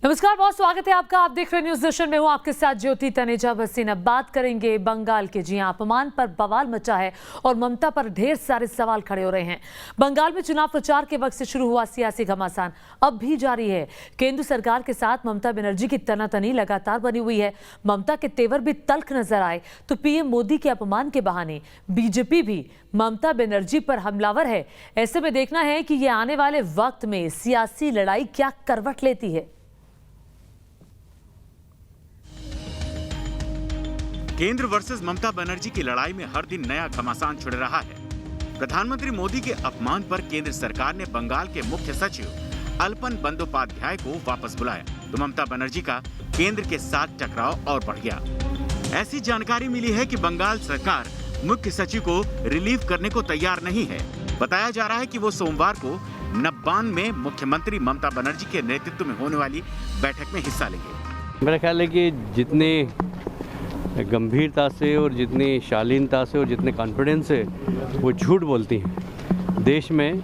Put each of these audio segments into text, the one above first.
नमस्कार, बहुत स्वागत है आपका। आप देख रहे हैं न्यूज नेशन में हूं आपके साथ ज्योति तनेजा भसीन। बात करेंगे बंगाल के। जी हां, अपमान पर बवाल मचा है और ममता पर ढेर सारे सवाल खड़े हो रहे हैं। बंगाल में चुनाव प्रचार के वक्त से शुरू हुआ सियासी घमासान अब भी जारी है। केंद्र सरकार के साथ ममता बनर्जी की तनातनी लगातार बनी हुई है। ममता के तेवर भी तल्ख नजर आए तो पीएम मोदी के अपमान के बहाने बीजेपी भी ममता बनर्जी पर हमलावर है। ऐसे में देखना है कि ये आने वाले वक्त में सियासी लड़ाई क्या करवट लेती है। केंद्र वर्सेस ममता बनर्जी की लड़ाई में हर दिन नया घमासान छिड़ रहा है। प्रधानमंत्री मोदी के अपमान पर केंद्र सरकार ने बंगाल के मुख्य सचिव अल्पन बंदोपाध्याय को वापस बुलाया तो ममता बनर्जी का केंद्र के साथ टकराव और बढ़ गया। ऐसी जानकारी मिली है कि बंगाल सरकार मुख्य सचिव को रिलीव करने को तैयार नहीं है। बताया जा रहा है कि वो सोमवार को नब्बान में मुख्यमंत्री ममता बनर्जी के नेतृत्व में होने वाली बैठक में हिस्सा लेंगे। मेरा ख्याल है कि जितनी गंभीरता से और जितनी शालीनता से और जितने कॉन्फिडेंस से वो झूठ बोलती हैं, देश में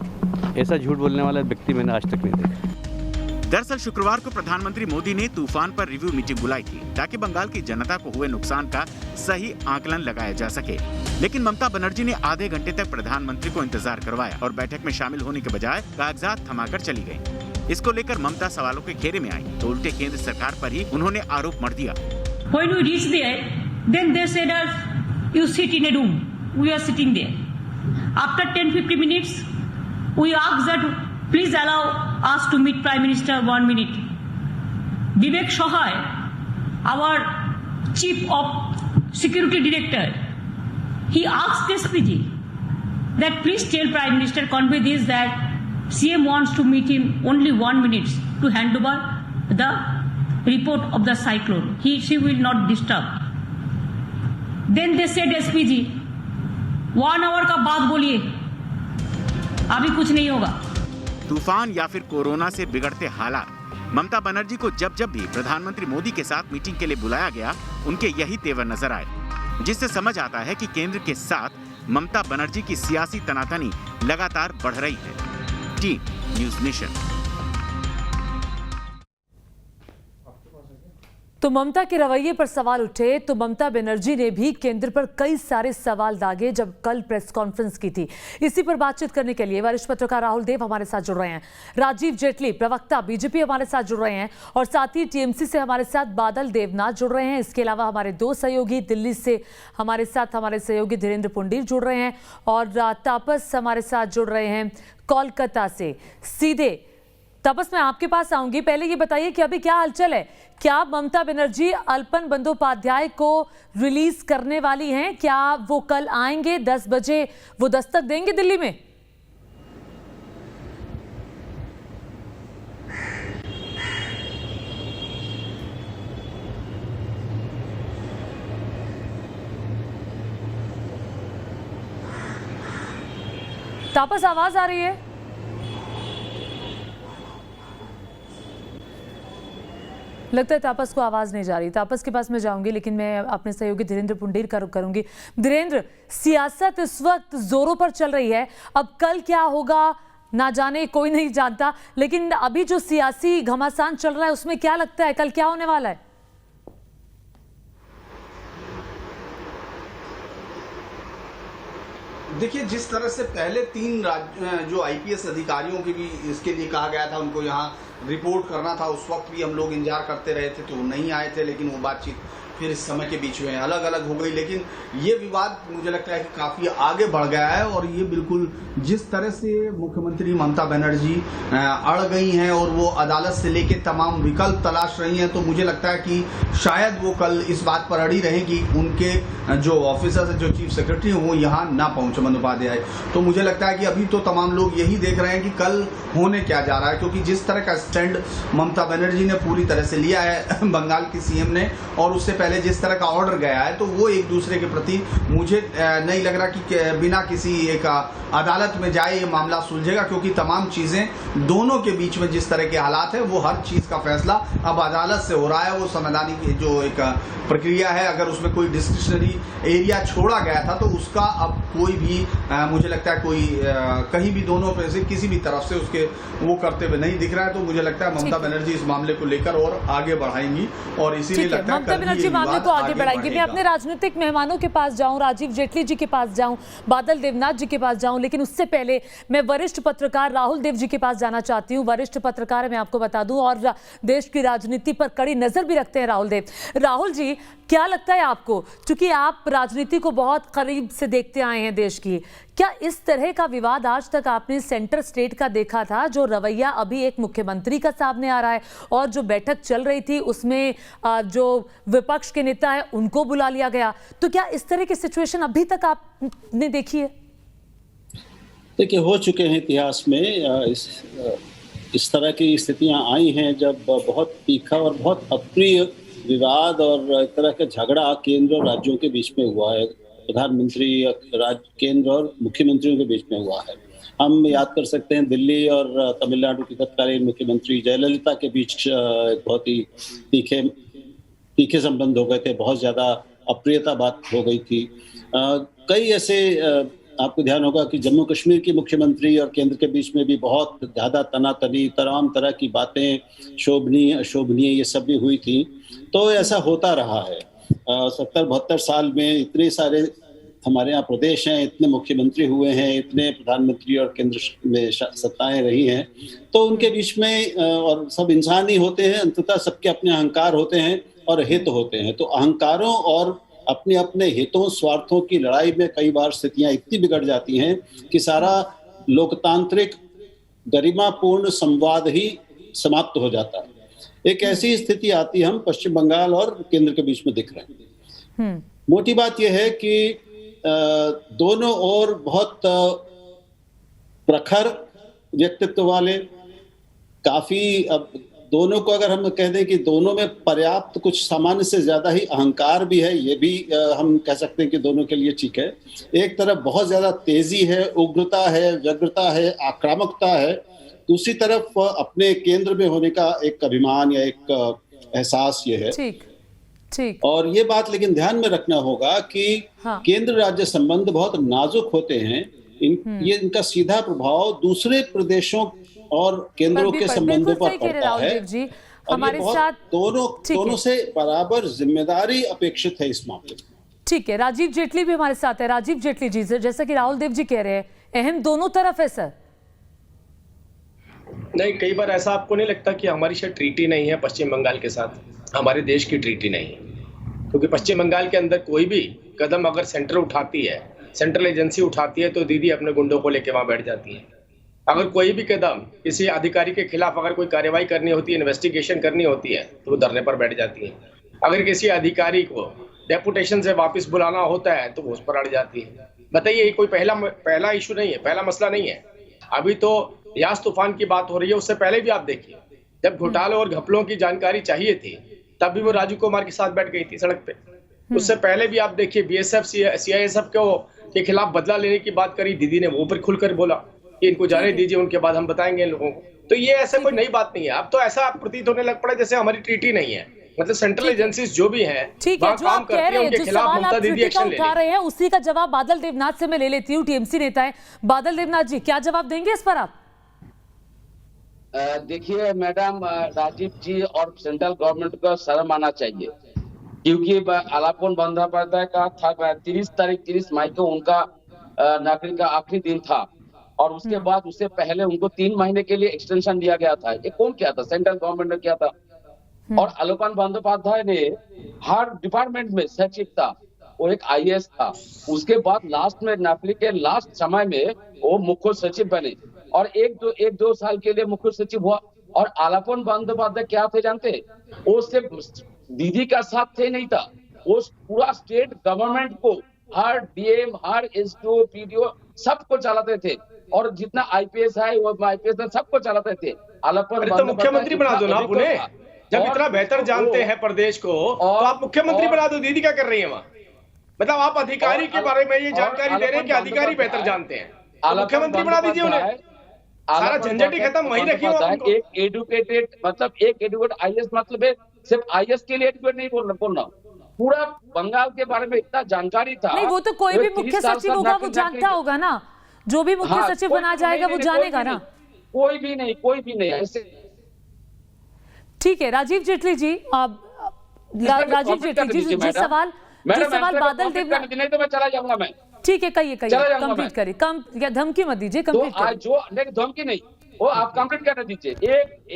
ऐसा झूठ बोलने वाला व्यक्ति मैंने आज तक नहीं देखा। दरअसल शुक्रवार को प्रधानमंत्री मोदी ने तूफान पर रिव्यू मीटिंग बुलाई थी ताकि बंगाल की जनता को हुए नुकसान का सही आकलन लगाया जा सके, लेकिन ममता बनर्जी ने आधे घंटे तक प्रधानमंत्री को इंतजार करवाया और बैठक में शामिल होने के बजाय कागजात थमाकर चली गयी। इसको लेकर ममता सवालों के घेरे में आई तो उल्टे केंद्र सरकार पर ही उन्होंने आरोप मढ़ दिया। When we reached there, then they said us, you sit in a room. We are sitting there. After 10-15 minutes, we asked that, please allow us to meet Prime Minister 1 minute. Vivek Shohay, our Chief of Security Director, he asked SPG that please tell Prime Minister, convey this that CM wants to meet him only 1 minute to hand over the report of the cyclone. She will not disturb. Then they said SPG 1 hour का बाद बोलिए, अभी कुछ नहीं होगा। तूफान या फिर कोरोना से बिगड़ते हालात, ममता बनर्जी को जब जब भी प्रधानमंत्री मोदी के साथ मीटिंग के लिए बुलाया गया उनके यही तेवर नजर आए, जिससे समझ आता है कि केंद्र के साथ ममता बनर्जी की सियासी तनातनी लगातार बढ़ रही है। T news nation. तो ममता के रवैये पर सवाल उठे तो ममता बनर्जी ने भी केंद्र पर कई सारे सवाल दागे जब कल प्रेस कॉन्फ्रेंस की थी। इसी पर बातचीत करने के लिए वरिष्ठ पत्रकार राहुल देव हमारे साथ जुड़ रहे हैं, राजीव जेटली प्रवक्ता बीजेपी हमारे साथ जुड़ रहे हैं और साथ ही टीएमसी से हमारे साथ बादल देवनाथ जुड़ रहे हैं। इसके अलावा हमारे दो सहयोगी दिल्ली से हमारे साथ हमारे सहयोगी धीरेन्द्र पुंडीर जुड़ रहे हैं और तापस हमारे साथ जुड़ रहे हैं कोलकाता से। सीधे तापस, मैं आपके पास आऊंगी। पहले ये बताइए कि अभी क्या हलचल है? क्या ममता बनर्जी अल्पन बंदोपाध्याय को रिलीज करने वाली हैं? क्या वो कल आएंगे 10 बजे, वो दस्तक देंगे दिल्ली में? तापस, आवाज आ रही है? लगता है तापस को आवाज नहीं जा रही। तापस के पास मैं जाऊंगी, लेकिन मैं अपने सहयोगी धीरेन्द्र पुंडीर करूंगी। धीरेन्द्र, सियासत इस वक्त जोरों पर चल रही है। अब कल क्या होगा ना जाने, कोई नहीं जानता, लेकिन अभी जो सियासी घमासान चल रहा है उसमें क्या लगता है कल क्या होने वाला है? देखिए, जिस तरह से पहले 3 जो आईपीएस अधिकारियों की भी इसके लिए कहा गया था, उनको यहाँ रिपोर्ट करना था, उस वक्त भी हम लोग इंतजार करते रहे थे तो वो नहीं आए थे, लेकिन वो बातचीत फिर इस समय के बीच में अलग अलग हो गई। लेकिन ये विवाद मुझे लगता है कि काफी आगे बढ़ गया है और ये बिल्कुल जिस तरह से मुख्यमंत्री ममता बनर्जी अड़ गई हैं और वो अदालत से लेके तमाम विकल्प तलाश रही हैं, तो मुझे लगता है कि शायद वो कल इस बात पर अड़ी रहे कि उनके जो ऑफिसर्स जो चीफ सेक्रेटरी वो यहाँ ना पहुंचे बंदोपाध्याय। तो मुझे लगता है कि अभी तो तमाम लोग यही देख रहे हैं कि कल होने क्या जा रहा है, क्योंकि जिस तरह का स्टैंड ममता बनर्जी ने पूरी तरह से लिया है बंगाल की सीएम ने, और उससे पहले जिस तरह का ऑर्डर गया है, तो वो एक दूसरे के प्रति मुझे नहीं लग रहा कि बिना किसी एक अदालत में जाए ये मामला सुलझेगा, क्योंकि तमाम चीजें दोनों के बीच में जिस तरह के हालात है, वो हर चीज का फैसला अब अदालत से हो रहा है। वो संवैधानिक जो एक प्रक्रिया है, अगर उसमें कोई डिस्क्रिशनरी एरिया छोड़ा गया था, तो उसका अब कोई भी मुझे लगता है कोई कहीं भी दोनों पे से किसी भी तरफ से उसके वो करते हुए नहीं दिख रहा है। तो मुझे लगता है ममता बनर्जी इस मामले को लेकर और आगे बढ़ाएंगी, और इसीलिए लगता है ममता बनर्जी मामले को आगे बढ़ाएंगी। मैं अपने राजनीतिक मेहमानों के पास जाऊं, राजीव जेटली जी के पास जाऊं, बादल देवनाथ जी के पास जाऊं, लेकिन उससे पहले मैं वरिष्ठ पत्रकार राहुल देव जी के पास जाना चाहती हूं। वरिष्ठ पत्रकार है, मैं आपको बता दूं, और देश की राजनीति पर कड़ी नजर भी रखते हैं राहुल देव। राहुल जी, क्या लगता है आपको, क्योंकि आप राजनीति को बहुत करीब से देखते आए हैं देश की, क्या इस तरह का विवाद आज तक आपने सेंटर स्टेट का देखा था, जो रवैया अभी एक मुख्यमंत्री का सामने आ रहा है, और जो बैठक चल रही थी उसमें जो विपक्ष के नेता है उनको बुला लिया गया, तो क्या इस तरह की सिचुएशन अभी तक आपने देखी है? देखिए, हो चुके हैं इतिहास में इस तरह की स्थितियां आई हैं जब बहुत तीखा और बहुत अप्रिय विवाद और एक तरह का झगड़ा केंद्र और राज्यों के बीच में हुआ है, प्रधानमंत्री केंद्र और मुख्यमंत्रियों के बीच में हुआ है। हम याद कर सकते हैं दिल्ली और तमिलनाडु की तत्कालीन मुख्यमंत्री जयललिता के बीच बहुत ही तीखे संबंध हो गए थे, बहुत ज़्यादा अप्रियता बात हो गई थी। कई ऐसे आपको ध्यान होगा कि जम्मू कश्मीर की मुख्यमंत्री और केंद्र के बीच में भी बहुत ज़्यादा तनातनी, तमाम तरह की बातें, शोभनीय अशोभनीय, ये सब भी हुई थी। तो ऐसा होता रहा है। 70-72 साल में इतने सारे हमारे यहाँ प्रदेश हैं, इतने मुख्यमंत्री हुए हैं, इतने प्रधानमंत्री और केंद्र में सत्ताएं रही हैं, तो उनके बीच में और सब इंसान ही होते हैं, अंततः सबके अपने अहंकार होते हैं और हित होते हैं। तो अहंकारों और अपने अपने हितों स्वार्थों की लड़ाई में कई बार स्थितियां इतनी बिगड़ जाती हैं कि सारा लोकतांत्रिक गरिमापूर्ण संवाद ही समाप्त हो जाता है। एक ऐसी स्थिति आती है, हम पश्चिम बंगाल और केंद्र के बीच में दिख रहे हैं। मोटी बात यह है कि दोनों ओर बहुत प्रखर व्यक्तित्व वाले, काफी, अब दोनों को अगर हम कह दें कि दोनों में पर्याप्त कुछ सामान्य से ज्यादा ही अहंकार भी है, ये भी हम कह सकते हैं कि दोनों के लिए ठीक है। एक तरफ बहुत ज्यादा तेजी है, उग्रता है, व्यग्रता है, आक्रामकता है, दूसरी तरफ अपने केंद्र में होने का एक अभिमान या एक एहसास ये है। ठीक। और ये बात लेकिन ध्यान में रखना होगा कि केंद्र राज्य संबंध बहुत नाजुक होते हैं। ये इनका सीधा प्रभाव दूसरे प्रदेशों और केंद्रों के संबंधों पर पड़ता है। जी, हमारे साथ दोनों से बराबर जिम्मेदारी अपेक्षित है इस मामले में। ठीक है, राजीव जेटली भी हमारे साथ है। राजीव जेटली जी, जैसा कि राहुल देव जी कह रहे हैं, अहम दोनों तरफ है सर। नहीं, कई बार ऐसा आपको नहीं लगता कि हमारी शायद ट्रीटी नहीं है पश्चिम बंगाल के साथ, हमारे देश की ट्रीटी नहीं है? क्योंकि पश्चिम बंगाल के अंदर कोई भी कदम अगर सेंटर उठाती है, सेंट्रल एजेंसी उठाती है, तो दीदी अपने गुंडों को लेके वहां बैठ जाती है। अगर कोई भी कदम किसी अधिकारी के खिलाफ अगर कोई कार्रवाई करनी होती है, इन्वेस्टिगेशन करनी होती है, तो वो धरने पर बैठ जाती है। अगर किसी अधिकारी को डेपुटेशन से वापस बुलाना होता है तो वो उस पर अड़ जाती है। बताइए, ये कोई पहला इशू नहीं है, पहला मसला नहीं है। अभी तो यास तूफान की बात हो रही है, उससे पहले भी आप देखिए, जब घोटाले और घपलों की जानकारी चाहिए थी तब भी वो राजू कुमार के साथ बैठ गई थी सड़क पे। उससे पहले भी आप देखिए, बीएसएफ सीआईएसएफ के खिलाफ बदला लेने की बात करी, दीदी ने वो पर खुलकर बोला कि इनको जाने दीजिए, उनके बाद हम बताएंगे इन लोगों को। तो ये ऐसा कोई नई बात नहीं है। अब तो ऐसा प्रतीत होने लग पड़ा जैसे हमारी ट्रीटी नहीं है। मतलब सेंट्रल एजेंसीज जो भी हैं, ठीक है, जो आप कह रहे हैं, जो सवाल आप ट्रीटी का उठा रहे हैं, उसी का जवाब बादल देवनाथ से मैं ले लेती हूँ। टीएमसी नेता है बादल देवनाथ जी, क्या जवाब देंगे इस पर आप? देखिए मैडम, राजीव जी और सेंट्रल गवर्नमेंट को शर्म आना चाहिए, क्योंकि आलापन बंदोपाध्याय का था 30 मई को उनका नौकरी का आखिरी दिन था, और उसके बाद उससे पहले उनको 3 महीने के लिए एक्सटेंशन दिया गया था। ये कौन किया था? सेंट्रल गवर्नमेंट ने किया था। और आलापन बंदोपाध्याय ने हर डिपार्टमेंट में सचिव था, वो एक आईएएस था। उसके बाद लास्ट में नौकरी के लास्ट समय में वो मुख्य सचिव बने और एक दो साल के लिए मुख्य सचिव हुआ। और आलापन बंदोपाध्याय क्या थे जानते? वो सिर्फ दीदी का साथ थे नहीं था, वो पूरा स्टेट गवर्नमेंट को, हर डीएम, हर एसडीओ, पीडीओ सबको चलाते थे, और जितना आईपीएस है वो आईपीएस सबको चलाते थे। आलापन तो मुख्यमंत्री बना दो ना उन्हें। जब इतना बेहतर जानते हैं प्रदेश को तो आप मुख्यमंत्री बना दो। दीदी क्या कर रही है वहाँ? मतलब आप अधिकारी के बारे में ये जानकारी दे रहे हैं कि अधिकारी बेहतर जानते हैं, तो मुख्यमंत्री बना दीजिए उन्हें, सारा झंझट ही खत्म, वही रखिए उनको। एक एडुकेटेड मतलब एक एडुकेटेड आईएएस मतलब सिर्फ आईएएस के लिए एडुकेट नहीं बोलना, पूरा बंगाल के बारे में इतना जानकारी था। नहीं, वो तो कोई भी मुख्य सचिव होगा वो जानता होगा ना, जो भी मुख्य सचिव बना जाएगा वो जानेगा ना। कोई भी नहीं ऐसे। ठीक है राजीव जेटली जी, राजीव जेटली जी जिस सवाल बादल देव, नहीं तो मैं चला जाऊंगा मैं। ठीक है कहिए कंप्लीट करिए, कम या धमकी मत दीजिए, कंप्लीट करिए। जो धमकी नहीं, वो आप कंप्लीट करने दीजिए।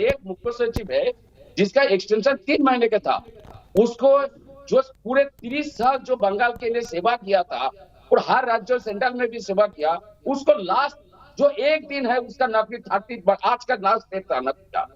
एक मुख्य सचिव है जिसका एक्सटेंशन 3 महीने का था, उसको जो पूरे 30 साल जो बंगाल के लिए सेवा किया था और हर राज्य सेंट्रल में भी सेवा किया, उसको लास्ट जो एक दिन है उसका नौकरी 30 आज का लास्ट डेट था नौकरी का,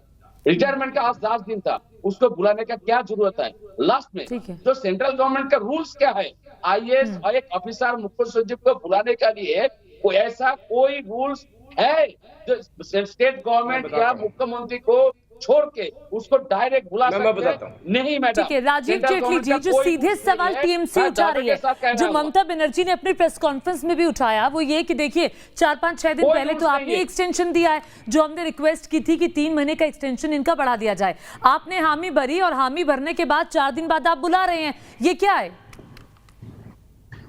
रिटायरमेंट का आज लास्ट दिन था, उसको बुलाने का क्या जरूरत है? लास्ट में जो सेंट्रल गवर्नमेंट का रूल्स क्या है, आईएएस और एक ऑफिसर मुख्य सचिव को बुलाने के लिए कोई ऐसा कोई रूल्स है जो स्टेट गवर्नमेंट या मुख्यमंत्री को छोड़ के उसको डायरेक्ट बुला सकते हैं? नहीं मैडम। ठीक है राजीव जेटली जी, जो सीधे सवाल टीएमसी उठा रही है, जो ममता बनर्जी ने अपनी प्रेस कॉन्फ्रेंस में भी उठाया, वो ये कि देखिए 4-5-6 दिन पहले तो आपने एक्सटेंशन दिया है, जो हमने रिक्वेस्ट की थी कि 3 महीने का एक्सटेंशन इनका बढ़ा दिया जाए, आपने हामी भरी और हामी भरने के बाद 4 दिन बाद आप बुला रहे हैं, ये क्या है?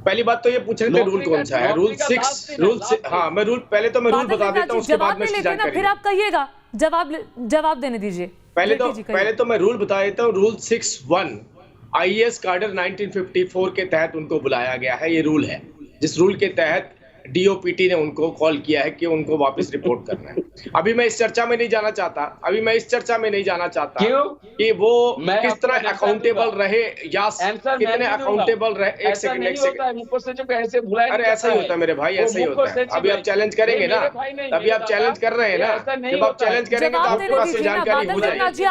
पहली बात तो ये पूछ रहे थे रूल कौन सा है? रूल 6। हाँ मैं रूल पहले तो मैं रूल बता देता हूँ, उसके बाद में जानकारी, फिर आप कहिएगा, जवाब देने दीजिए। पहले तो मैं रूल बता देता हूँ। रूल 6(1) आईएएस कार्डर 1954 के तहत उनको बुलाया गया है, ये रूल है, जिस रूल के तहत डीओपीटी ने उनको कॉल किया है कि उनको वापस रिपोर्ट करना है। अभी मैं इस चर्चा में नहीं जाना चाहता कि वो किस तरह अकाउंटेबल रहे या कितने अकाउंटेबल रहे। एक सेकंड अरे ऐसा ही होता है मेरे भाई, ऐसा ही होता है। अभी आप चैलेंज करेंगे ना, अभी आप चैलेंज कर रहे हैं ना, जब आप चैलेंज करेंगे तो आपको पास जानकारी हो जाएगी।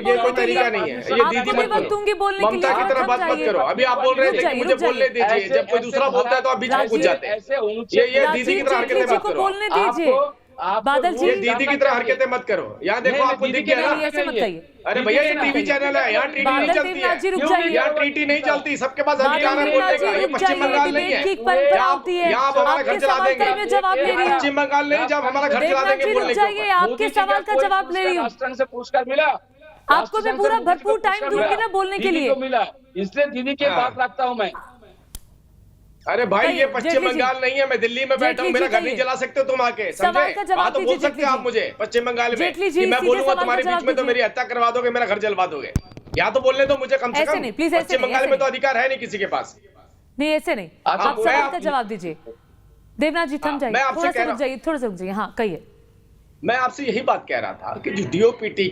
ये कोई तरीका नहीं है, ये दीदी मत करो, ममता की तरह बात मत करो। अभी आप बोल रहे थे कि मुझे बोलने दीजिए, जब कोई दूसरा बोलता है तो आप बीच में पूछ जाते हैं। ये दीदी की तरह हरकतें मत करो, बोलने दीजिए बादल जी, ये दीदी की तरह हरकतें मत करो। यहाँ देखो आपको दिख गया ना, अरे भैया ये टीवी चैनल है, यहाँ ट्रीटी नहीं चलती है, यहाँ ट्रीटी नहीं चलती, सबके पास अधिकार है बोलने का। ये पश्चिम बंगाल नहीं है, यहाँ आप हमारा घर चला देंगे। पश्चिम बंगाल नहीं, जब हमारा घर चला देंगे बोलने के। आपके सवाल का जवाब ले रही हूँ, से पूछकर मिला, आपको मैं पूरा भरपूर टाइम दूंगी ना बोलने के लिए, मिला, इसलिए दीदी की बात रखता हूँ मैं। अरे भाई ये पश्चिम बंगाल नहीं है, मैं दिल्ली में बैठा हूँ, मेरा घर नहीं चला सकते तुम आके, समझे? हाँ तो बोल सकते हो आप मुझे पश्चिम बंगाल में कि मैं बोलूंगा तुम्हारे बीच में तो मेरी हत्या करवा दोगे, मेरा घर जलवा दोगे। यहाँ तो बोलने दो मुझे कम से कम, पश्चिम बंगाल में तो अधिकार है नहीं किसी के पास। नहीं ऐसे नहीं, आप सवाल का जवाब दीजिए। देवनाथ जी थम जाइए, थोड़ा सा रुक जाइए, हाँ कहिए। मैं आपसे यही बात कह रहा था कि जो डीओपीटी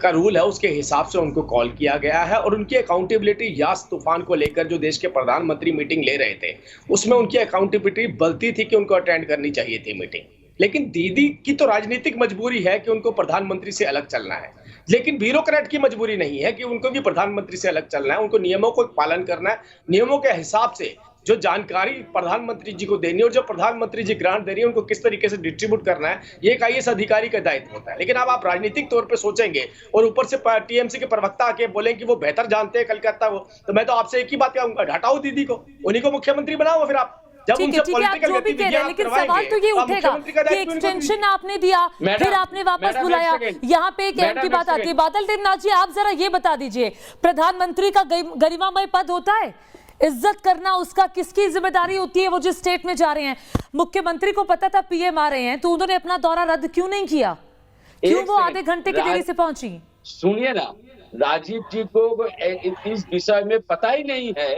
का रूल है उसके हिसाब से उनको कॉल किया गया है, और उनकी अकाउंटेबिलिटी यास तूफान को लेकर जो देश के प्रधानमंत्री मीटिंग ले रहे थे उसमें उनकी अकाउंटेबिलिटी बनती थी कि उनको अटेंड करनी चाहिए थी मीटिंग। लेकिन दीदी की तो राजनीतिक मजबूरी है कि उनको प्रधानमंत्री से अलग चलना है, लेकिन ब्यूरोक्रेट की मजबूरी नहीं है कि उनको भी प्रधानमंत्री से अलग चलना है। उनको नियमों को पालन करना है, नियमों के हिसाब से जो जानकारी प्रधानमंत्री जी को देनी है और जो प्रधानमंत्री जी ग्रांट दे रही है उनको किस तरीके से डिस्ट्रीब्यूट करना है, ये एक आईएएस अधिकारी का दायित्व होता है। लेकिन अब आप राजनीतिक तौर पे सोचेंगे और ऊपर से टीएमसी के प्रवक्ता आके बोलें कि वो बेहतर जानते हैं कलकत्ता वो, तो मैं तो आपसे एक ही बात कहूंगा, हटाओ दीदी को, उन्हीं को मुख्यमंत्री बनाओ। फिर आप जब उनसे पॉलिटिकल गतिविधियां लेकिन सवाल तो ये उठेगा कि एक्सटेंशन आपने दिया, फिर आपने वापस बुलाया, यहाँ पे एक अहम की बात आती है। बादल देवनाथ जी आप जरा ये बता दीजिए, प्रधानमंत्री का गरिमामय पद होता है, इज्जत करना उसका किसकी जिम्मेदारी होती है? वो जिस स्टेट में जा रहे हैं, मुख्यमंत्री को पता था पीएम आ रहे हैं, तो उन्होंने अपना दौरा रद्द क्यों नहीं किया? क्यों वो आधे घंटे की देरी से पहुंची? सुनिए ना, राजीव जी को इस विषय में पता ही नहीं है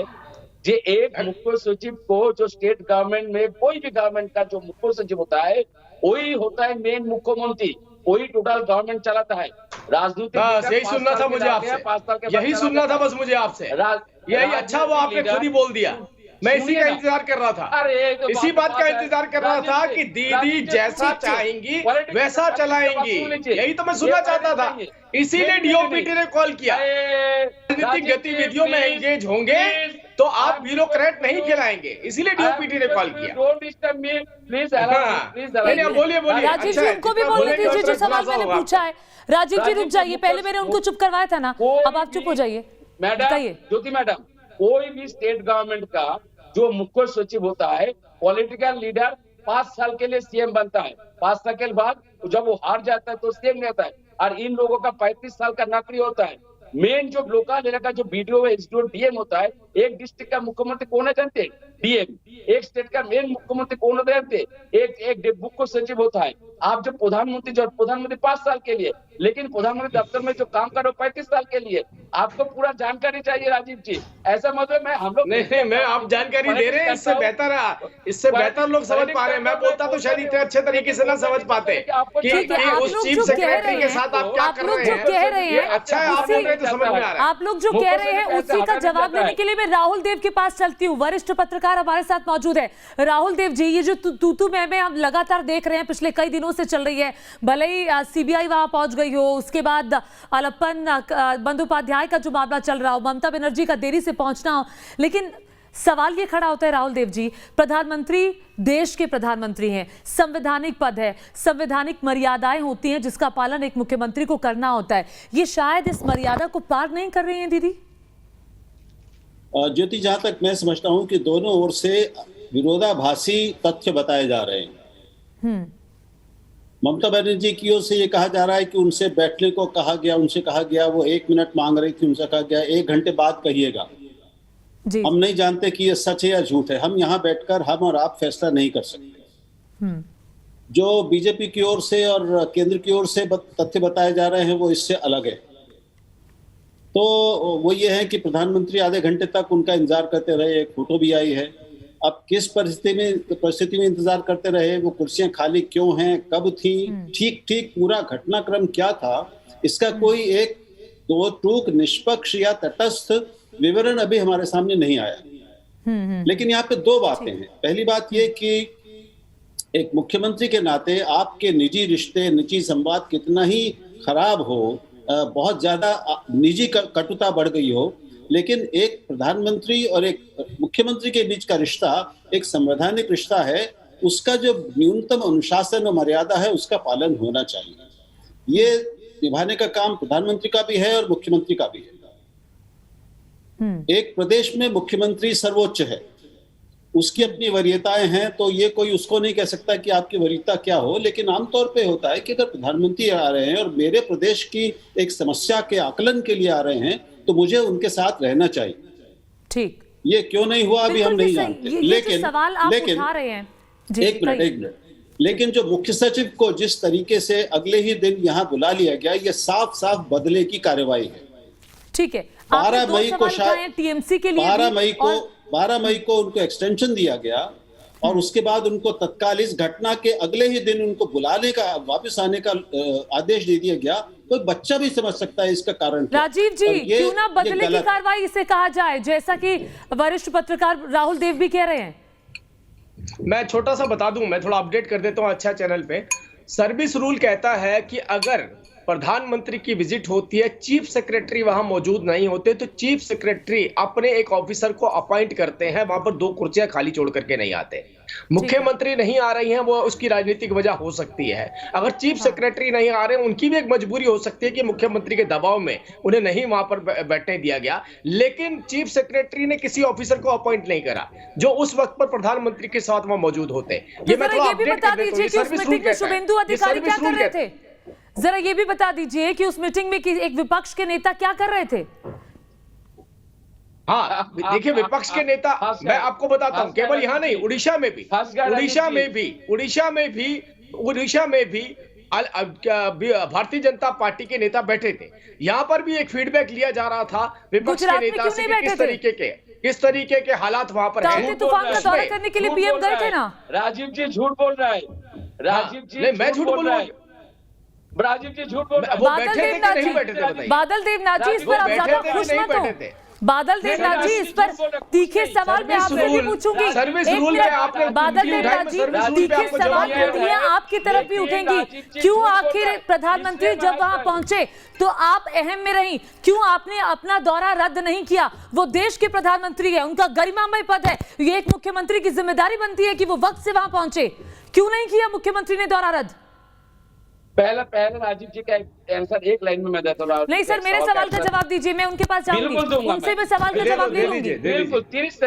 कि एक मुख्य सचिव को, जो स्टेट गवर्नमेंट में कोई भी गवर्नमेंट का जो मुख्य सचिव होता है वही होता है मेन मुख्यमंत्री, वही टोटल गवर्नमेंट चलाता है। राजनीतिक यही सुनना था मुझे आपसे, यही सुनना था बस मुझे आपसे, यही अच्छा वो आपने खुद ही बोल दिया, मैं इसी सुनिए का ना। इंतजार कर रहा था। अरे तो इसी बात का है। इंतजार कर रहा था कि दीदी राजीव जी, जैसा ठीक है। चाहेंगी Politics वैसा की चलाएंगी, बात सुन लीजिए। यही तो मैं सुनना ये चाहता था। नहीं, इसीलिए नहीं, डीओपीटी ने कॉल किया। अरे, राजनीतिक राजीव जी, गतिविधियों में please, एंगेज होंगे please, तो आप I'm ब्यूरोक्रेट नहीं requesting खिलाएंगे, इसीलिए डीओपीटी ने कॉल किया। Don't disturb me, please allow me, हाँ, please नहीं, allow नहीं, me. बोलिए, बोलिए। राजीव अच्छा जी है, उनको भी जितना बोलने बोलेंगे दीजिए जो उतना सवाल खुलासा मैंने होगा पूछा है। राजीव जी राजीव रुक जाइए, जी, पहले मैंने उनको चुप करवाया था ना, अब आप चुप हो जाइए। मैडम कहिए। ज्योति मैडम, कोई भी स्टेट गवर्नमेंट का जो मुख्य सचिव होता है, पॉलिटिकल लीडर 5 साल के लिए सीएम बनता है। 5 साल के बाद जब वो हार जाता है तो सीएम रहता है, और इन लोगों का 35 साल का नौकरी होता है। मेन जो लोकल एरिया का जो बीडीओ है, एसडीओ, डीएम होता है। एक डिस्ट्रिक्ट का मुख्यमंत्री कौन है जानते हैं? डीएम। एक स्टेट का मेन मुख्यमंत्री कौन होता है जानते हैं? एक मुख्य सचिव होता है। आप जो प्रधानमंत्री 5 साल के लिए, लेकिन प्रधानमंत्री दफ्तर में जो काम कर रहे हो 35 साल के लिए। आपको पूरा जानकारी चाहिए राजीव जी, ऐसा मतलब मैं हम लोग नहीं, मैं आप जानकारी दे रहे हैं, इससे बेहतर लोग समझ पा रहे हैं। मैं बोलता तो शायद इतने अच्छे तरीके से ना समझ पाते कि ठीक है, आप उस लोग चीफ जो कह सेक्रेटरी रहे के हैं, साथ आप क्या आप कर लोग रहे जो हैं। कह रहे ये हैं, अच्छा है, आप बोल रहे हैं तो समझ में आ रहा है। आप लोग जो कह रहे हैं उसी का जवाब लेने के लिए मैं राहुल देव के पास चलती हूँ। वरिष्ठ पत्रकार हमारे साथ मौजूद है। राहुल देव जी, ये जो तू मैं हम लगातार देख रहे हैं, पिछले कई दिनों से चल रही है। भले ही सीबीआई वहां पहुंच गई हो, उसके बाद अलप्पन बंदोपाध्याय का जो मामला चल रहा हो, ममता बनर्जी का देरी से पहुंचना हो, लेकिन सवाल ये खड़ा होता है राहुल देव जी, प्रधानमंत्री देश के प्रधानमंत्री हैं, संवैधानिक पद है, संवैधानिक मर्यादाएं होती हैं जिसका पालन एक मुख्यमंत्री को करना होता है। ये शायद इस मर्यादा को पार नहीं कर रही हैं दीदी। ज्योति, जहां तक मैं समझता हूं कि दोनों ओर से विरोधाभासी तथ्य बताए जा रहे हैं। ममता बनर्जी की ओर से ये कहा जा रहा है कि उनसे बैठने को कहा गया, उनसे कहा गया, वो 1 मिनट मांग रही थी, उनसे कहा गया 1 घंटे बाद कहिएगा। जी। हम नहीं जानते कि ये सच है या झूठ है। हम यहाँ बैठकर हम और आप फैसला नहीं कर सकते। जो बीजेपी की ओर से और केंद्र की ओर से तथ्य बताए जा रहे हैं वो इससे अलग है। तो वो ये है कि प्रधानमंत्री आधे घंटे तक उनका इंतजार करते रहे, एक फोटो भी आई है। अब किस परिस्थिति में इंतजार करते रहे, वो कुर्सियां खाली क्यों हैं, कब थी, ठीक पूरा घटनाक्रम क्या था, इसका कोई एक दो टूक निष्पक्ष या तटस्थ विवरण अभी हमारे सामने नहीं आया। लेकिन यहाँ पे 2 बातें हैं। पहली बात ये कि एक मुख्यमंत्री के नाते आपके निजी रिश्ते, निजी संवाद कितना ही खराब हो, बहुत ज्यादा निजी कटुता बढ़ गई हो, लेकिन एक प्रधानमंत्री और एक मुख्यमंत्री के बीच का रिश्ता एक संवैधानिक रिश्ता है। उसका जो न्यूनतम अनुशासन और मर्यादा है उसका पालन होना चाहिए। ये निभाने का काम प्रधानमंत्री का भी है और मुख्यमंत्री का भी है। एक प्रदेश में मुख्यमंत्री सर्वोच्च है, उसकी अपनी वरीयताएं हैं, तो ये कोई उसको नहीं कह सकता कि आपकी वरीयता क्या हो। लेकिन आमतौर पे होता है कि अगर प्रधानमंत्री आ रहे हैं और मेरे प्रदेश की एक समस्या के आकलन के लिए आ रहे हैं तो मुझे उनके साथ रहना चाहिए। ठीक, ये क्यों नहीं हुआ अभी हम नहीं जानते। लेकिन सवाल आप उठा रहे हैं जी, एक मिनट, लेकिन जो मुख्य सचिव को जिस तरीके से अगले ही दिन यहाँ बुला लिया गया, ये साफ बदले की कार्रवाई है। ठीक है, 12 मई को शायद टीएमसी के लिए 12 मई को उनको एक्सटेंशन दिया गया और उसके बाद उनको तत्काल इस घटना के अगले ही दिन उनको बुलाने का, वापस आने का आदेश दे दिया गया। कोई बच्चा भी समझ सकता है इसका कारण क्या। राजीव जी, क्यों ना बदले की कार्रवाई इसे कहा जाए, जैसा कि वरिष्ठ पत्रकार राहुल देव भी कह रहे हैं। मैं छोटा सा बता दूं, मैं थोड़ा अपडेट कर देता हूं अच्छा चैनल पे। सर्विस रूल कहता है कि अगर प्रधानमंत्री की विजिट होती है, चीफ सेक्रेटरी वहां मौजूद नहीं होते, तो चीफ सेक्रेटरी अपने एक ऑफिसर को अपॉइंट करते हैं, वहां पर 2 कुर्सियां खाली छोड़ करके नहीं आते। मुख्यमंत्री नहीं आ रही हैं, वो उसकी राजनीतिक वजह हो सकती है। अगर चीफ सेक्रेटरी नहीं आ रहे हैं, उनकी भी एक मजबूरी हो सकती है कि मुख्यमंत्री के दबाव में उन्हें नहीं वहां पर बैठने दिया गया। लेकिन चीफ सेक्रेटरी ने किसी ऑफिसर को अपॉइंट नहीं करा जो उस वक्त पर प्रधानमंत्री के साथ वहां मौजूद होते। ये मैं थोड़ा अपडेट कर देता हूं, उस मीटिंग में शुभेंदु अधिकारी क्या कर रहे थे, जरा ये भी बता दीजिए कि उस मीटिंग में एक विपक्ष के नेता क्या कर रहे थे। हाँ, देखिए विपक्ष के नेता, मैं आपको बताता हूं, केवल यहाँ नहीं, उड़ीसा में भी भारतीय जनता पार्टी के नेता बैठे थे। यहाँ पर भी एक फीडबैक लिया जा रहा था विपक्ष के नेता से कि किस तरीके के हालात वहां पर हैं। तूफान का दौरा करने के लिए पीएम गए थे ना। राजीव जी झूठ बोल रहा है, राजीव जी मैं झूठ बोल रहा हूँ, राजीव जी झूठ बोल रहे हैं। वो बैठे थे कि नहीं बैठे थे बताइए। बादल देव नाजी, इस पर आप ज्यादा खुश मत हो। बादल देवनाथ जी, इस पर तीखे सवाल मैं आपसे भी पूछूंगी। सर्विस एक रूल मिनट, पे आपने बादल देवनाथ जी, तीखे सवाल उठिए, आपकी तरफ भी उठेंगी। क्यों आखिर प्रधानमंत्री जब वहां पहुंचे तो आप अहम में रही, क्यों आपने अपना दौरा रद्द नहीं किया? वो देश के प्रधानमंत्री है, उनका गरिमामय पद है, ये एक मुख्यमंत्री की जिम्मेदारी बनती है कि वो वक्त से वहां पहुंचे। क्यों नहीं किया मुख्यमंत्री ने दौरा रद्द? पहले राजीव जी का आंसर एक लाइन में मैं देता हूँ। नहीं सर, मेरे सवाल का जवाब दीजिए, मैं उनके पास जाऊंगी, बिल्कुल दूंगा उनसे मैं सवाल का जवाब ले लूंगी। बिल्कुल 30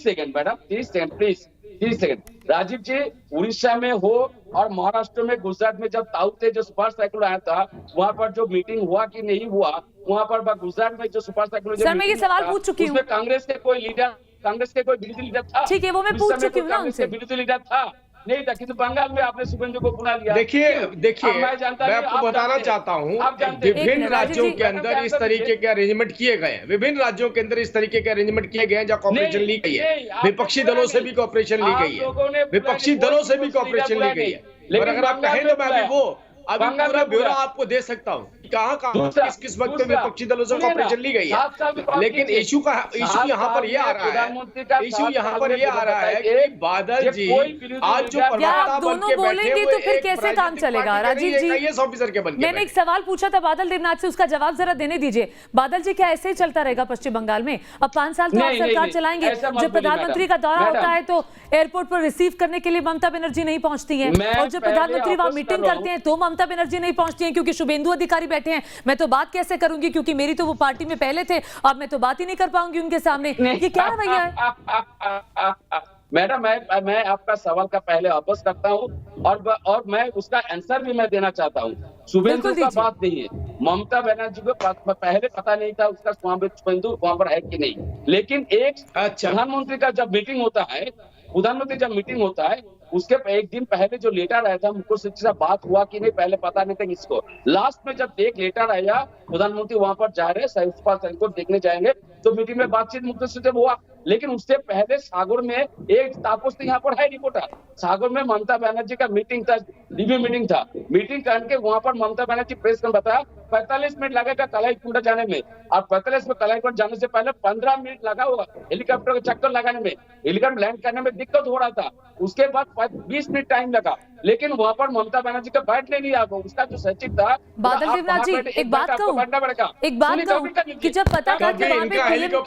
second madam, 30 second please, 30 second. Rajiv ji, Orissa में हो और महाराष्ट्र में, गुजरात में जब ताउते जो सुपर साइक्लोन आया था, वहां पर जो मीटिंग हुआ कि नहीं हुआ, वहां पर गुजरात में जो सुपर साइक्लोन, सर मैं ये सवाल पूछ चुकी हूँ। कांग्रेस के कोई विरोधी लीडर था? ठीक है, वो मैं पूछ चुकी हूँ ना उनसे। विरोधी लीडर था नहीं था, किंतु बंगाल में आपने शुभेंदु को बुला लिया। देखिए मैं आपको बताना चाहता हूँ, विभिन्न राज्यों के अंदर इस तरीके के अरेंजमेंट किए गए हैं, विभिन्न राज्यों के अंदर इस तरीके के अरेंजमेंट किए गए हैं जहाँ कॉपरेशन ली गई है, विपक्षी दलों से भी कॉपरेशन ली गई है, विपक्षी दलों से भी कॉपरेशन ली गई है। और अगर आप कहें तो मैं अभी पूरा ब्यौरा आपको दे सकता हूँ कहाँ किस वक्त में विपक्षी दलों से कॉपरेशन ली गई है। लेकिन इशू यहाँ पर ये आ रहा है, इशू यहाँ पर ये आ रहा है कि बादल जी आज जो प्रवक्ता बन के बैठे तो फिर कैसे काम चलेगा? राजीव जी, आईएएस ऑफिसर के बन के मैंने एक सवाल पूछा था बादल देवनाथ से, उसका जवाब जरा देने दीजिए। बादल जी, क्या ऐसे ही चलता रहेगा पश्चिम बंगाल में? अब 5 साल तो आप सरकार चलाएंगे, जब प्रधानमंत्री का दौरा होता है तो एयरपोर्ट पर रिसीव करने के लिए ममता बनर्जी नहीं पहुंचती है, और जब प्रधानमंत्री वहां मीटिंग करते हैं तो ममता बनर्जी नहीं पहुंचती हैं क्योंकि शुभेंदु अधिकारी बैठे हैं। मैं तो बात कैसे करूंगी, क्योंकि मेरी तो वो पार्टी में पहले थे, अब मैं तो बात ही नहीं कर पाऊंगी उनके सामने। ये क्या रवैया है? मैडम, मैं आपका सवाल का पहले वापस करता हूँ और मैं उसका आंसर भी मैं देना चाहता हूँ। शुभेंदु का बात नहीं है, ममता बनर्जी को पहले पता नहीं था उसका शुभेंदु वहां पर है कि नहीं, लेकिन एक प्रधानमंत्री का जब मीटिंग होता है, उसके एक दिन पहले जो लेटर आया था, मुझको सच्ची से बात हुआ कि नहीं पहले पता नहीं था किसको। लास्ट में जब एक लेटर आया, प्रधानमंत्री वहां पर जा रहे, को देखने जाएंगे, तो मीटिंग में बातचीत मुख्य सचिव हुआ। लेकिन उससे पहले सागर में एक तापस यहाँ पर है रिपोर्टर, सागर में ममता बनर्जी का मीटिंग था, रिव्यू मीटिंग था। मीटिंग करके वहां पर ममता बनर्जी प्रेस को बताया 45 मिनट लगेगा कलाईकुंड जाने में, और 45 में कलाईकुंड जाने से पहले 15 मिनट लगा होगा हेलीकॉप्टर का चक्कर लगाने में, हेलीकॉप्टर लैंड करने में दिक्कत हो रहा था। उसके बाद 20 मिनट टाइम लगा, लेकिन वहां पर ममता बनर्जी का बैठने नहीं आया। उसका जो सचिव था, बादल देवनाथ जी, एक बात कहूं कि जब पता था कि वहां पे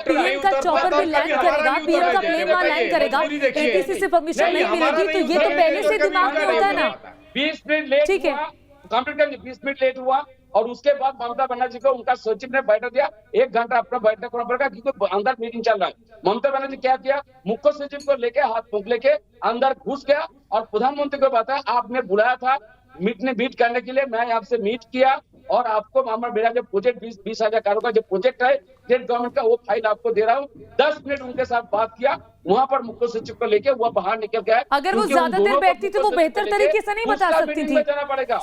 पीएम का चॉपर भी लैंड करेगा, पीएम का प्लेन वहां लैंड करेगा, एटीसी से परमिशन नहीं मिलेगी, तो ये तो पहले से दिमाग में होता है ना। 20 मिनट लेट, ठीक है, कंप्लीट कर 20 मिनट लेट हुआ, और उसके बाद ममता बनर्जी को उनका सचिव ने बैठक दिया, 1 घंटा अपना बैठक करना पड़ेगा क्योंकि अंदर मीटिंग चल रहा है। ममता बनर्जी क्या किया, मुख्य सचिव को लेके हाथ फूंक लेके अंदर घुस गया और प्रधानमंत्री को बताया आपने बुलाया था मीट करने के लिए, मैं आपसे मीट किया और आपको मेरा जो प्रोजेक्ट 20,000 करोड़ का जो प्रोजेक्ट है स्टेट गवर्नमेंट का, वो फाइल आपको दे रहा हूँ। 10 मिनट उनके साथ बात किया, वहां पर मुख्य सचिव को लेके वो बाहर निकल गया। अगर वो ज्यादा देर बैठती तो वो बेहतर तरीके से नहीं बता सकती थी।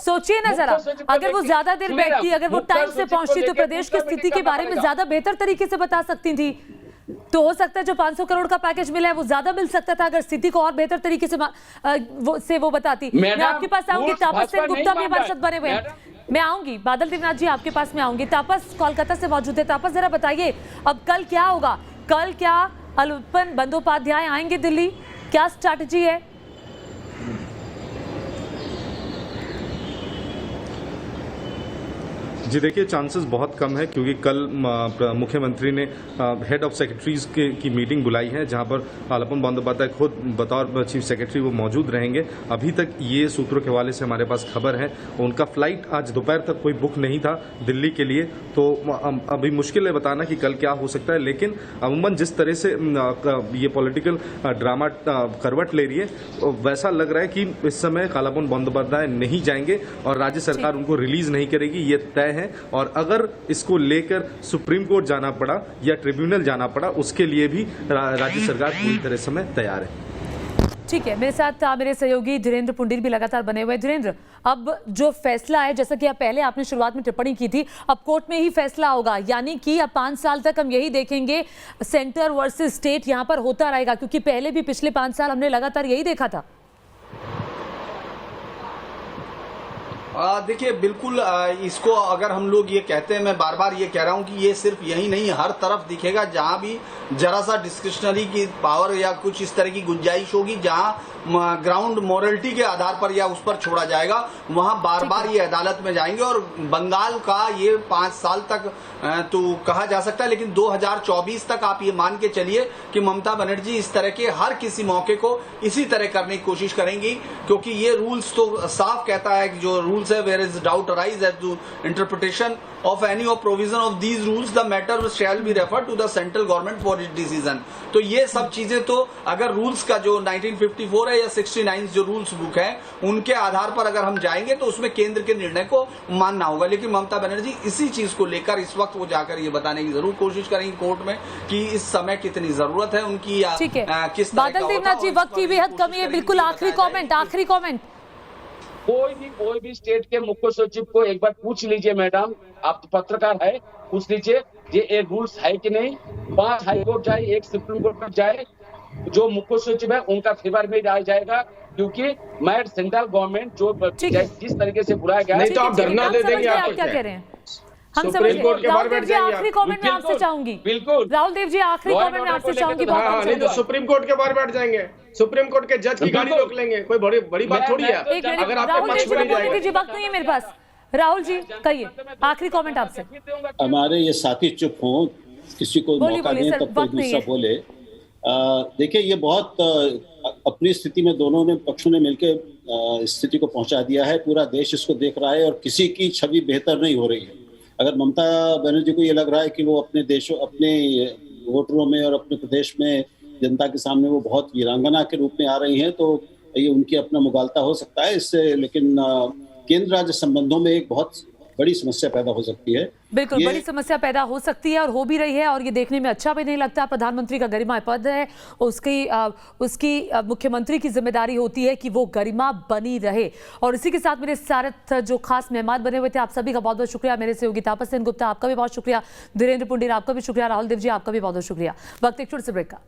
सोचिए ना जरा, अगर वो ज्यादा देर बैठती, अगर वो टाइम से पहुंचती तो प्रदेश की स्थिति के बारे में ज्यादा बेहतर तरीके से बता सकती थी। तो हो सकता है जो 500 करोड़ का पैकेज मिला है वो ज्यादा मिल सकता था अगर स्थिति को और बेहतर तरीके से वो बताती। मैं आपके पास आऊंगी, तापस सेन गुप्ता भी हमारे साथ बने हुए हैं, मैं आऊंगी। बादल देवनाथ जी आपके पास में आऊंगी। तापस कोलकाता से मौजूद है। तापस जरा बताइए अब कल क्या होगा? कल क्या अल्पन बंदोपाध्याय आएंगे दिल्ली? क्या स्ट्रैटेजी है? जी देखिए, चांसेस बहुत कम है क्योंकि कल मुख्यमंत्री ने हेड ऑफ सेक्रेटरीज की मीटिंग बुलाई है जहां पर अल्पन बंदोपाध्याय खुद बतौर चीफ सेक्रेटरी वो मौजूद रहेंगे। अभी तक ये सूत्रों के हवाले से हमारे पास खबर है, उनका फ्लाइट आज दोपहर तक कोई बुक नहीं था दिल्ली के लिए, तो अभी मुश्किल है बताना कि कल क्या हो सकता है। लेकिन अमूमन जिस तरह से ये पॉलिटिकल ड्रामा करवट ले रही है, वैसा लग रहा है कि इस समय अल्पन बंदोपाध्याय नहीं जाएंगे और राज्य सरकार उनको रिलीज नहीं करेगी, ये तय है। और अगर इसको लेकर सुप्रीम कोर्ट जाना पड़ा या ट्रिब्यूनल जाना पड़ा, उसके लिए भी राज्य सरकार पूरी तरह से तैयार है। ठीक है, मेरे साथ मेरे सहयोगी धीरेन्द्र पुंडीर भी लगातार बने हुए। धीरेन्द्र, अब जो फैसला है, जैसा कि आप पहले आपने शुरुआत में टिप्पणी की थी, अब कोर्ट में ही फैसला होगा, यानी कि अब 5 साल तक हम यही देखेंगे, सेंटर वर्सेस स्टेट यहां पर होता रहेगा, क्योंकि पहले भी पिछले 5 साल हमने लगातार यही देखा था। देखिए बिल्कुल इसको अगर हम लोग ये कहते हैं, मैं बार बार ये कह रहा हूं कि ये सिर्फ यही नहीं, हर तरफ दिखेगा जहां भी जरा सा डिस्क्रिशनरी की पावर या कुछ इस तरह की गुंजाइश होगी, जहां ग्राउंड मोरलिटी के आधार पर या उस पर छोड़ा जाएगा, वहां बार बार ये अदालत में जाएंगे। और बंगाल का ये 5 साल तक तो कहा जा सकता है, लेकिन 2024 तक आप ये मान के चलिए कि ममता बनर्जी इस तरह के हर किसी मौके को इसी तरह करने की कोशिश करेंगी, क्योंकि ये रूल्स तो साफ कहता है कि जो रूल्स है, where is doubt arise as to interpretation of any of provision of these rules, the matter shall be referred to the central government for its decision। तो ये सब चीजें तो अगर रूल्स का जो 1954 है या 69 जो रूल्स बुक है उनके आधार पर अगर हम जाएंगे तो उसमें केंद्र के निर्णय को मानना होगा। लेकिन ममता बनर्जी इसी चीज को लेकर इस वक्त वो जाकर ये बताने की जरूर कोशिश करेंगे कोर्ट में कि इस समय कितनी जरूरत है उनकी, या किस तरह बादल देवनाथ जी, वक्त की बेहद कमी है, बिल्कुल आखिरी कमेंट। कोई भी स्टेट के मुख्य सचिव को एक बार पूछ लीजिए, मैडम आप तो पत्रकार है, पूछ लीजिए ये रूल्स है कि नहीं। 5 हाई कोर्ट जाए, 1 सुप्रीम कोर्ट तक जाए, जो मुख्य सचिव है उनका फेवर में आ जाएगा, क्योंकि मैं सेंट्रल गवर्नमेंट जो जिस तरीके से बुलाया गया, नहीं तो आप धरना दे देंगे। आप क्या कह रहे हैं? हम सुप्रीम कोर्ट के बारे में आखिरी कमेंट में आपसे चाहूंगी। बिल्कुल राहुल देव जी, आखिरी कमेंट में आपसे चाहूंगी। नहीं तो सुप्रीम कोर्ट के बारे में बैठ जाएंगे, सुप्रीम कोर्ट के जज की गाड़ी रोक लेंगे, कोई बड़ी बात थोड़ी है। अगर आपके पक्ष में नहीं जाएगा। वक्त नहीं है मेरे पास। राहुल जी कहिए, आखिरी कमेंट आपसे। हमारे ये साथी चुप हों, किसी को मौका दें तब कोई दूसरा बोले। देखिए ये बहुत अपनी स्थिति में दोनों ने पक्षों ने मिलकर स्थिति को पहुंचा दिया है। पूरा देश इसको देख रहा है और किसी की छवि बेहतर नहीं हो रही है। अगर ममता बनर्जी को ये लग रहा है कि वो अपने वोटरों में और अपने प्रदेश में जनता के सामने वो बहुत वीरांगना के रूप में आ रही हैं, तो ये उनकी अपना मुगालता हो सकता है इससे। लेकिन केंद्र राज्य संबंधों में एक बहुत बड़ी समस्या पैदा हो सकती है। बिल्कुल बड़ी समस्या पैदा हो सकती है और हो भी रही है, और ये देखने में अच्छा भी नहीं लगता। प्रधानमंत्री का गरिमा पद है, उसकी मुख्यमंत्री की जिम्मेदारी होती है कि वो गरिमा बनी रहे। और इसी के साथ मेरे साथ जो खास मेहमान बने हुए थे, आप सभी का बहुत बहुत शुक्रिया। मेरे सहयोगी तापस सेन गुप्ता, आपका भी बहुत शुक्रिया। धीरेन्द्र पुंडीर, आपका भी शुक्रिया। राहुल देव जी, आपका भी बहुत बहुत शुक्रिया। वक्त एक छोटे से ब्रेक का।